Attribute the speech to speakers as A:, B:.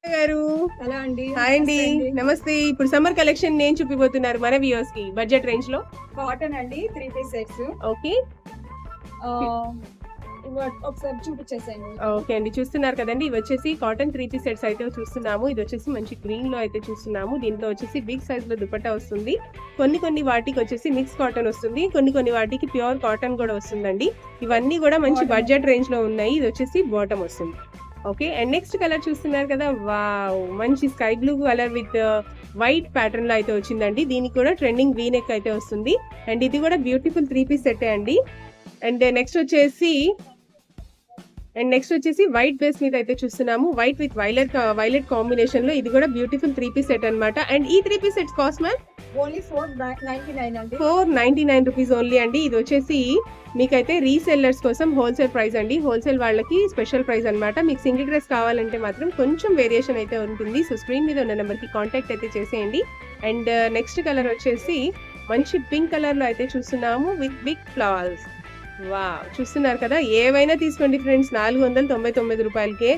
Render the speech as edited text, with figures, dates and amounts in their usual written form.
A: గారు
B: హలో అండి.
A: హాయ్ అండి.
B: నమస్తే అండి.
A: నమస్తే. ఇప్పుడు సమ్మర్ కలెక్షన్ నేను చూపిపోతున్నారు మన వ్యూవర్స్ కి బడ్జెట్ రేంజ్ లో.
B: కాటన్ అండి 3 పీస్ సెట్స్.
A: ఓకే
B: ఒకసారి చూపించేసేయండి.
A: ఓకే అండి, చూస్తున్నారు కదండి. ఇవి వచ్చేసి కాటన్ 3 పీస్ సెట్స్ అయితే చూస్తున్నాము. ఇది వచ్చేసి మంచి గ్రీన్ లో అయితే చూస్తున్నాము. దీంట్లో వచ్చేసి బిగ్ సైజ్ లో దుపట్టా వస్తుంది. కొన్ని వాటికి వచ్చేసి మిక్స్ కాటన్ వస్తుంది, కొన్ని వాటికి ప్యూర్ కాటన్ కూడా వస్తుందండి. ఇవన్నీ కూడా మంచి
B: Bottom.
A: బడ్జెట్ రేంజ్ లో ఉన్నాయి. ఇది వచ్చేసి బాటమ్ వస్తుంది. ఓకే, అండ్ నెక్స్ట్ కలర్ చూస్తున్నారు కదా, వావ్, మంచి sky blue colour with white pattern లో అయితే వచ్చిందండి. దీనికి కూడా ట్రెండింగ్ వీ నెక్ అయితే వస్తుంది. అండ్ ఇది కూడా బ్యూటిఫుల్ 3 పీస్ సెట్ అండి. అండ్ నెక్స్ట్ వచ్చేసి వైట్ బేస్ మీద అయితే చూస్తున్నాము. వైట్ విత్ వైలెట్ కాంబినేషన్ లో ఇది కూడా బ్యూటిఫుల్ 3 పీస్ సెట్ అన్నమాట. అండ్ ఈ 3 piece sets cost ma'am
B: only 499 అండి.
A: 499 రూపీస్ ఓన్లీ అండి. ఇది వచ్చేసి మీకైతే రీసెల్లర్స్ కోసం హోల్సేల్ ప్రైస్ అండి. హోల్సేల్ వాళ్ళకి స్పెషల్ ప్రైస్ అన్నమాట. మీకు సింగిల్ డ్రెస్ కావాలంటే మాత్రం కొంచెం వేరియేషన్ అయితే ఉంటుంది. సో స్క్రీన్ మీద ఉన్న నెంబర్ కి కాంటాక్ట్ అయితే చేసేయండి. అండ్ నెక్స్ట్ కలర్ వచ్చేసి మంచి పింక్ కలర్ లో అయితే చూస్తున్నాము విత్ బిగ్ ఫ్లవర్స్. వా, చూస్తున్నారు కదా, ఏవైనా తీసుకోండి ఫ్రెండ్స్, 499 రూపాయలకే